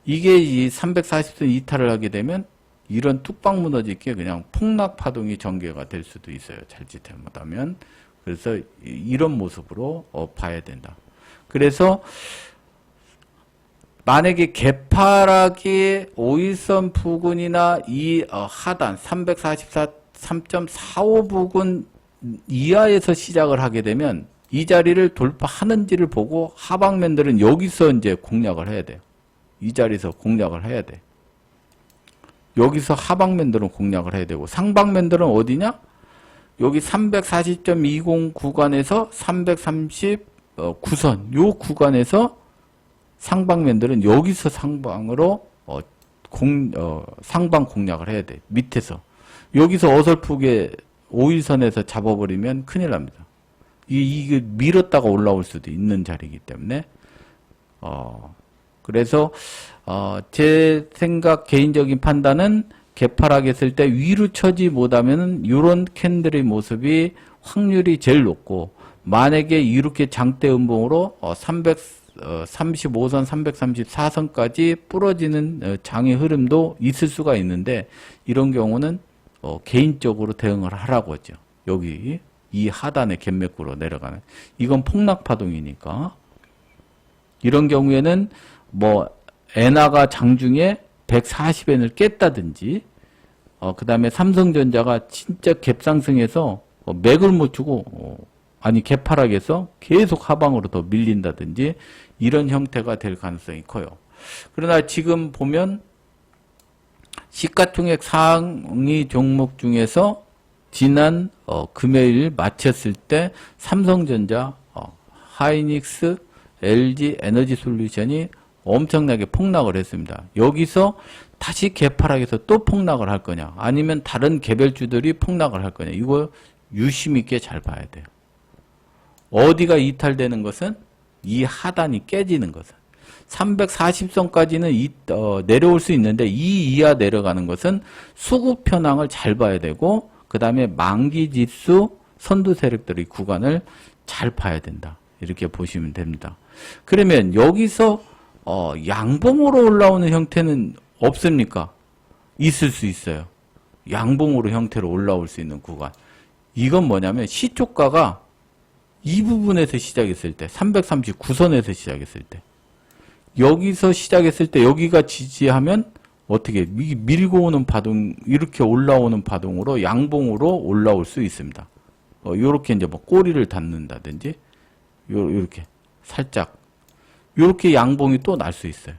이게 이 340선 이탈을 하게 되면 이런 뚝방 무너지게 그냥 폭락 파동이 전개가 될 수도 있어요. 잘지 잘못하면. 그래서 이런 모습으로 봐야 된다. 그래서 만약에 개파락이 5일선 부근이나 이 하단 344.45 부근 이하에서 시작을 하게 되면 이 자리를 돌파하는지를 보고 하방면들은 여기서 이제 공략을 해야 돼요. 이 자리에서 공략을 해야 돼. 여기서 하방면들은 공략을 해야 되고 상방면들은 어디냐? 여기 340.20 구간에서 339선 요 구간에서 상방면들은 여기서 상방으로 상방 공략을 해야 돼. 밑에서 여기서 어설프게 5일선에서 잡아버리면 큰일 납니다. 이게 밀었다가 올라올 수도 있는 자리이기 때문에 그래서 제 생각 개인적인 판단은 개파락했을 때 위로 쳐지 못하면은 이런 캔들의 모습이 확률이 제일 높고 만약에 이렇게 장대 음봉으로 335선, 334선까지 부러지는 장의 흐름도 있을 수가 있는데 이런 경우는 개인적으로 대응을 하라고 하죠. 여기 이 하단의 갭맥구로 내려가는 이건 폭락 파동이니까 이런 경우에는 뭐 엔화가 장중에 140엔을 깼다든지 그 다음에 삼성전자가 진짜 갭상승해서 맥을 못 주고 아니 개파락에서 계속 하방으로 더 밀린다든지 이런 형태가 될 가능성이 커요. 그러나 지금 보면 시가총액 상위 종목 중에서 지난 금요일 마쳤을 때 삼성전자 하이닉스, LG 에너지 솔루션이 엄청나게 폭락을 했습니다. 여기서 다시 개파락에서 또 폭락을 할 거냐, 아니면 다른 개별주들이 폭락을 할 거냐, 이거 유심 있게 잘 봐야 돼요. 어디가 이탈되는 것은 이 하단이 깨지는 것은 340선까지는 내려올 수 있는데 이 이하 내려가는 것은 수급 현황을 잘 봐야 되고, 그 다음에 만기지수 선두 세력들의 구간을 잘 봐야 된다. 이렇게 보시면 됩니다. 그러면 여기서 양봉으로 올라오는 형태는 없습니까? 있을 수 있어요. 양봉으로 형태로 올라올 수 있는 구간. 이건 뭐냐면 시초가가 이 부분에서 시작했을 때, 339선에서 시작했을 때, 여기서 시작했을 때 여기가 지지하면 어떻게 밀고 오는 파동, 이렇게 올라오는 파동으로 양봉으로 올라올 수 있습니다. 요렇게 이제 뭐 꼬리를 닿는다든지 요렇게 살짝 요렇게 양봉이 또 날 수 있어요.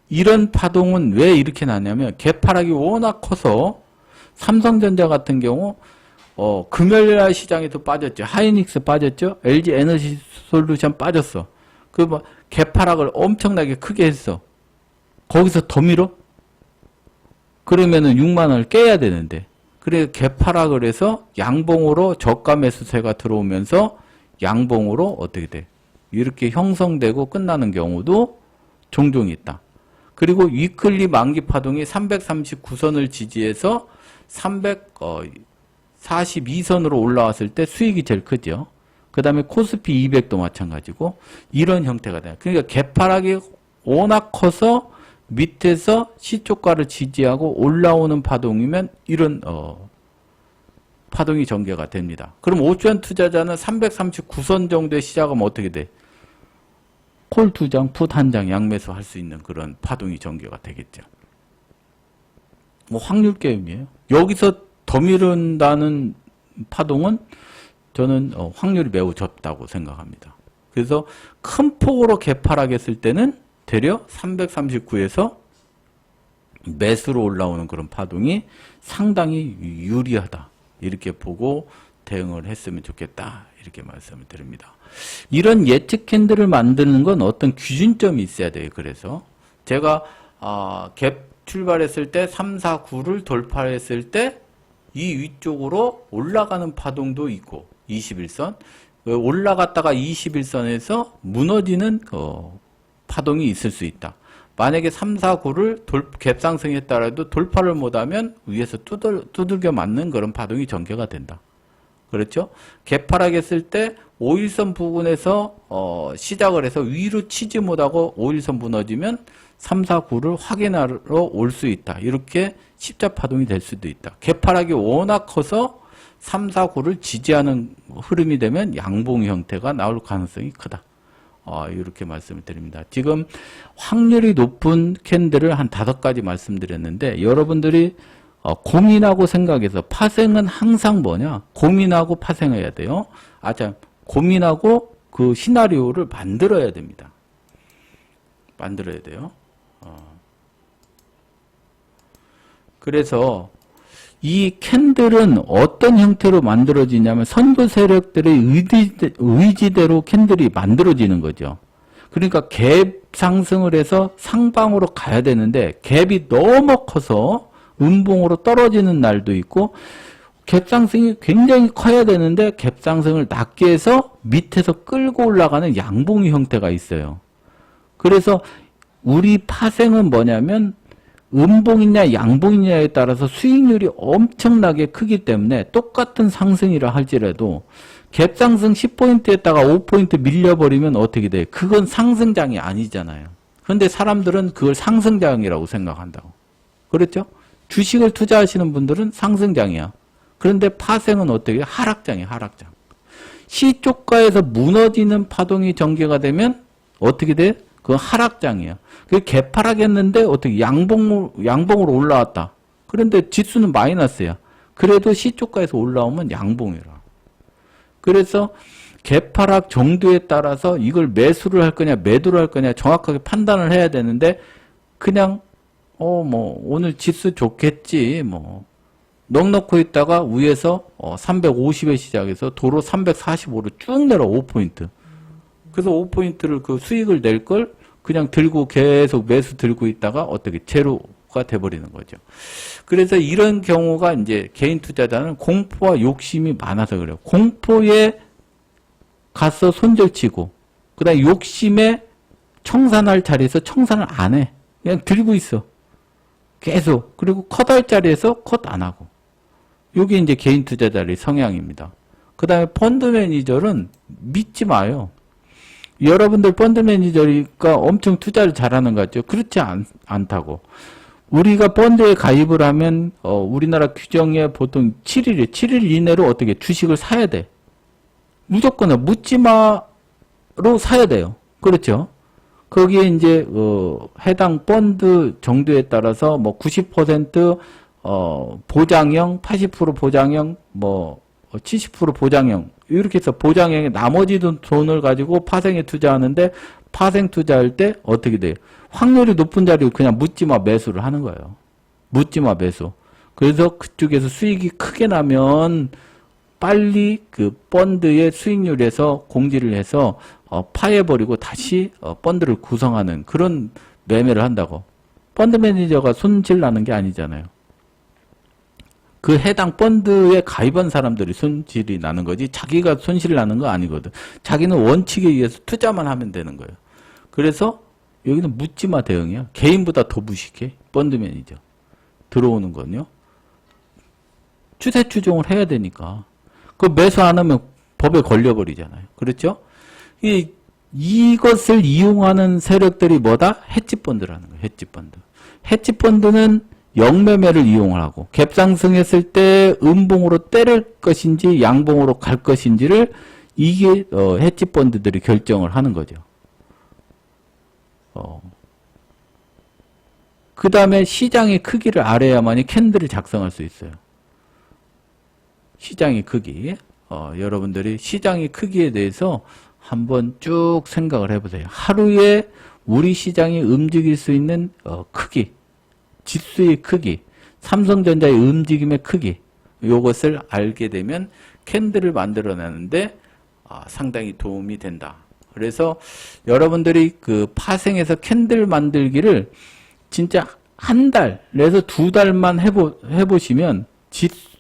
이런 파동은 왜 이렇게 나냐면 개파락이 워낙 커서 삼성전자 같은 경우 금요일날 시장에도 빠졌죠. 하이닉스 빠졌죠. LG 에너지 솔루션 빠졌어. 그 뭐 개파락을 엄청나게 크게 했어. 거기서 더 밀어? 그러면은 6만 원을 깨야 되는데. 그래 개파락을 해서 양봉으로 저가 매수세가 들어오면서 양봉으로 어떻게 돼? 이렇게 형성되고 끝나는 경우도 종종 있다. 그리고 위클리 만기 파동이 339선을 지지해서 342선으로 올라왔을 때 수익이 제일 크죠. 그 다음에 코스피 200도 마찬가지고 이런 형태가 돼요. 그러니까 개파락이 워낙 커서 밑에서 시초가를 지지하고 올라오는 파동이면 이런 파동이 전개가 됩니다. 그럼 오션 투자자는 339선 정도에 시작하면 어떻게 돼? 콜 2장, 풋 1장 양매수 할 수 있는 그런 파동이 전개가 되겠죠. 뭐 확률 게임이에요. 여기서 더 미룬다는 파동은 저는 확률이 매우 적다고 생각합니다. 그래서 큰 폭으로 개파락했을 때는 되려 339에서 매수로 올라오는 그런 파동이 상당히 유리하다. 이렇게 보고 대응을 했으면 좋겠다. 이렇게 말씀을 드립니다. 이런 예측 캔들을 만드는 건 어떤 기준점이 있어야 돼요. 그래서 제가 갭 출발했을 때 349를 돌파했을 때 이 위쪽으로 올라가는 파동도 있고 21선 올라갔다가 21선에서 무너지는 파동이 있을 수 있다. 만약에 349를 갭 상승했다라도 돌파를 못하면 위에서 두들겨 맞는 그런 파동이 전개가 된다. 그렇죠? 개파락했을 때 5일선 부근에서 시작을 해서 위로 치지 못하고 5일선 무너지면 349를 확인하러 올 수 있다. 이렇게 십자파동이 될 수도 있다. 개파락이 워낙 커서 349를 지지하는 흐름이 되면 양봉 형태가 나올 가능성이 크다. 이렇게 말씀을 드립니다. 지금 확률이 높은 캔들을 한 5가지 말씀드렸는데 여러분들이 고민하고 생각해서 파생은 항상 뭐냐? 고민하고 파생해야 돼요. 고민하고 그 시나리오를 만들어야 됩니다. 만들어야 돼요. 그래서 이 캔들은 어떤 형태로 만들어지냐면 선두 세력들의 의지대로 캔들이 만들어지는 거죠. 그러니까 갭 상승을 해서 상방으로 가야 되는데 갭이 너무 커서 음봉으로 떨어지는 날도 있고 갭 상승이 굉장히 커야 되는데 갭 상승을 낮게 해서 밑에서 끌고 올라가는 양봉 형태가 있어요. 그래서 우리 파생은 뭐냐면 음봉이냐 양봉이냐에 따라서 수익률이 엄청나게 크기 때문에 똑같은 상승이라 할지라도 갭 상승 10포인트에다가 5포인트 밀려버리면 어떻게 돼? 그건 상승장이 아니잖아요. 그런데 사람들은 그걸 상승장이라고 생각한다고. 그렇죠? 주식을 투자하시는 분들은 상승장이야. 그런데 파생은 어떻게? 하락장이야, 하락장. 시초가에서 무너지는 파동이 전개가 되면 어떻게 돼? 그건 하락장이야. 그게 개파락했는데 어떻게 양봉으로 올라왔다. 그런데 지수는 마이너스야. 그래도 시초가에서 올라오면 양봉이라. 그래서 개파락 정도에 따라서 이걸 매수를 할 거냐 매도를 할 거냐 정확하게 판단을 해야 되는데 그냥 뭐 오늘 지수 좋겠지 뭐 넉넉히 있다가 위에서 350에 시작해서 도로 345로 쭉 내려 5포인트. 그래서 5포인트를 그 수익을 낼 걸 그냥 들고 계속 매수 들고 있다가 어떻게 제로가 돼버리는 거죠. 그래서 이런 경우가 이제 개인 투자자는 공포와 욕심이 많아서 그래요. 공포에 가서 손절치고, 그 다음에 욕심에 청산할 자리에서 청산을 안 해. 그냥 들고 있어. 계속. 그리고 컷할 자리에서 컷 안 하고. 이게 이제 개인 투자자의 성향입니다. 그 다음에 펀드 매니저는 믿지 마요. 여러분들 펀드 매니저니까 엄청 투자를 잘하는 것 같죠? 그렇지 않다고. 우리가 펀드에 가입을 하면 우리나라 규정에 보통 7일 이내로 어떻게 주식을 사야 돼. 무조건 묻지마로 사야 돼요. 그렇죠? 거기에 이제 해당 펀드 정도에 따라서 뭐 90% 보장형, 80% 보장형, 뭐 70% 보장형 이렇게 해서 보장형에 나머지 돈을 가지고 파생에 투자하는데 파생 투자할 때 어떻게 돼요? 확률이 높은 자리를 그냥 묻지마 매수를 하는 거예요. 묻지마 매수. 그래서 그쪽에서 수익이 크게 나면 빨리 그 펀드의 수익률에서 공지를 해서 파해버리고 다시 펀드를 구성하는 그런 매매를 한다고. 펀드 매니저가 손실 나는 게 아니잖아요. 그 해당 펀드에 가입한 사람들이 손실이 나는 거지 자기가 손실 나는 거 아니거든. 자기는 원칙에 의해서 투자만 하면 되는 거예요. 그래서 여기는 묻지마 대응이야. 개인보다 더 무식해. 펀드 매니저. 들어오는 건요. 추세 추종을 해야 되니까. 그 매수 안 하면 법에 걸려버리잖아요. 그렇죠? 이것을 이용하는 세력들이 뭐다? 헤지펀드라는 거예요. 헤지펀드. 헤지펀드는 영매매를 이용하고 갭 상승했을 때 음봉으로 때릴 것인지 양봉으로 갈 것인지를 이게 헤지펀드들이 결정을 하는 거죠. 그 다음에 시장의 크기를 알아야만이 캔들을 작성할 수 있어요. 시장의 크기. 여러분들이 시장의 크기에 대해서 한번 쭉 생각을 해보세요. 하루에 우리 시장이 움직일 수 있는 크기, 지수의 크기, 삼성전자의 움직임의 크기, 이것을 알게 되면 캔들을 만들어내는데 상당히 도움이 된다. 그래서 여러분들이 그 파생에서 캔들 만들기를 진짜 한 달에서 두 달만 해보시면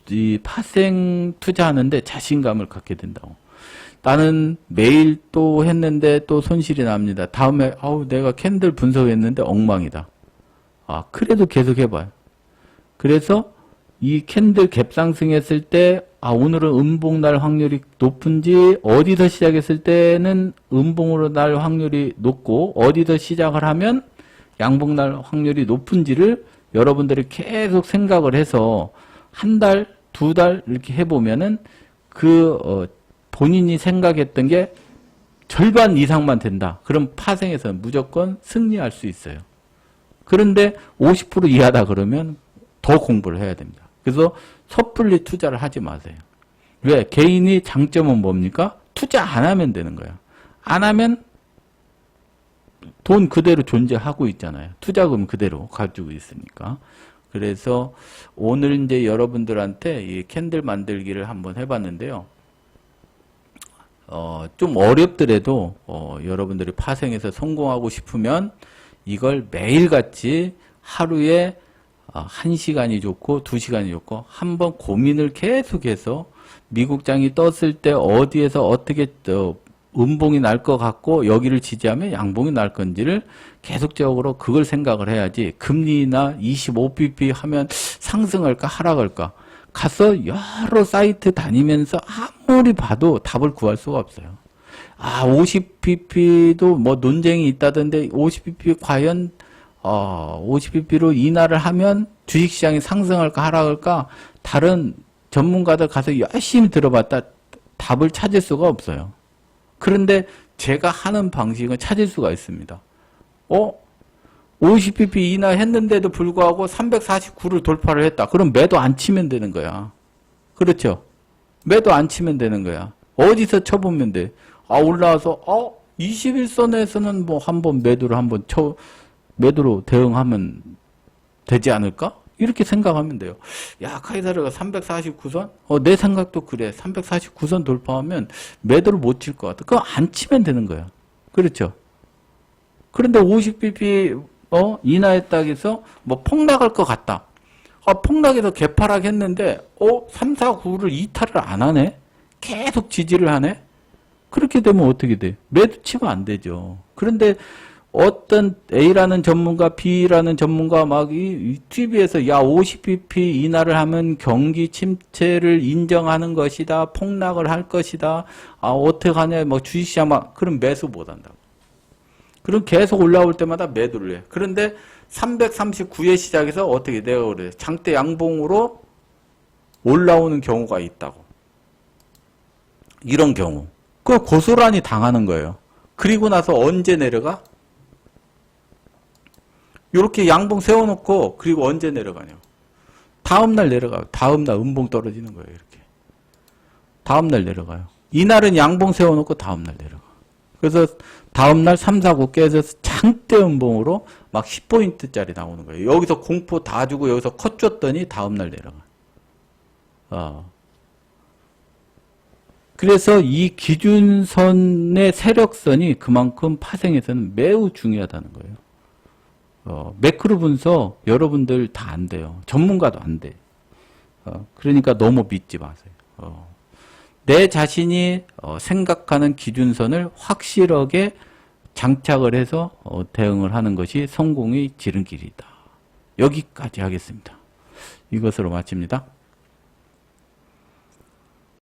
이 파생 투자하는데 자신감을 갖게 된다고. 나는 매일 또 했는데 또 손실이 납니다. 다음에 내가 캔들 분석했는데 엉망이다. 그래도 계속 해봐요. 그래서 이 캔들 갭 상승했을 때 오늘은 음봉 날 확률이 높은지 어디서 시작했을 때는 음봉으로 날 확률이 높고 어디서 시작을 하면 양봉 날 확률이 높은지를 여러분들이 계속 생각을 해서 한 달, 두 달 이렇게 해보면은 본인이 생각했던 게 절반 이상만 된다. 그럼 파생에서는 무조건 승리할 수 있어요. 그런데 50% 이하다 그러면 더 공부를 해야 됩니다. 그래서 섣불리 투자를 하지 마세요. 왜? 개인이 장점은 뭡니까? 투자 안 하면 되는 거야. 안 하면 돈 그대로 존재하고 있잖아요. 투자금 그대로 가지고 있으니까. 그래서 오늘 이제 여러분들한테 이 캔들 만들기를 한번 해봤는데요. 좀 어렵더라도 여러분들이 파생해서 성공하고 싶으면 이걸 매일같이 하루에 1시간이 좋고 2시간이 좋고 한번 고민을 계속해서 미국장이 떴을 때 어디에서 어떻게 음봉이 날 것 같고 여기를 지지하면 양봉이 날 건지를 계속적으로 그걸 생각을 해야지 금리나 25bp 하면 상승할까 하락할까 가서 여러 사이트 다니면서 아무리 봐도 답을 구할 수가 없어요. 50bp도 뭐 논쟁이 있다던데 50bp 과연 50bp로 인하를 하면 주식시장이 상승할까 하락할까 다른 전문가들 가서 열심히 들어봤다 답을 찾을 수가 없어요. 그런데 제가 하는 방식은 찾을 수가 있습니다. 50bp 이나 했는데도 불구하고 349를 돌파를 했다. 그럼 매도 안 치면 되는 거야. 그렇죠? 매도 안 치면 되는 거야. 어디서 쳐보면 돼. 올라와서 21선에서는 뭐 한번 매도를 한번 매도로 대응하면 되지 않을까? 이렇게 생각하면 돼요. 카이사르가 349선? 내 생각도 그래. 349선 돌파하면 매도를 못 칠 것 같아. 그거 안 치면 되는 거야. 그렇죠? 그런데 50bp 인하했다 해서 뭐 폭락할 것 같다. 폭락해서 개파락했는데 3, 4, 9를 이탈을 안 하네? 계속 지지를 하네? 그렇게 되면 어떻게 돼? 매도 치면 안 되죠. 그런데 어떤 A라는 전문가, B라는 전문가 막 이 TV에서 야 50bp 인하를 하면 경기 침체를 인정하는 것이다. 폭락을 할 것이다. 어떻게 하냐. 뭐 주식시장 막 그럼 매수 못 한다고. 그럼 계속 올라올 때마다 매도를 해. 그런데 339에 시작해서 어떻게 내가 그래. 장대 양봉으로 올라오는 경우가 있다고. 이런 경우. 그거 고스란히 당하는 거예요. 그리고 나서 언제 내려가? 이렇게 양봉 세워놓고 그리고 언제 내려가냐. 다음날 내려가요. 다음날 음봉 떨어지는 거예요. 이렇게. 다음날 내려가요. 이날은 양봉 세워놓고 다음날 내려가. 그래서 다음날 3, 4, 9 깨져서 장대 음봉으로 막 10포인트짜리 나오는 거예요. 여기서 공포 다 주고 여기서 컷 줬더니 다음날 내려가. 그래서 이 기준선의 세력선이 그만큼 파생에서는 매우 중요하다는 거예요. 매크로 분석 여러분들 다 안 돼요. 전문가도 안 돼. 그러니까 너무 믿지 마세요. 내 자신이 생각하는 기준선을 확실하게 장착을 해서 대응을 하는 것이 성공의 지름길이다. 여기까지 하겠습니다. 이것으로 마칩니다.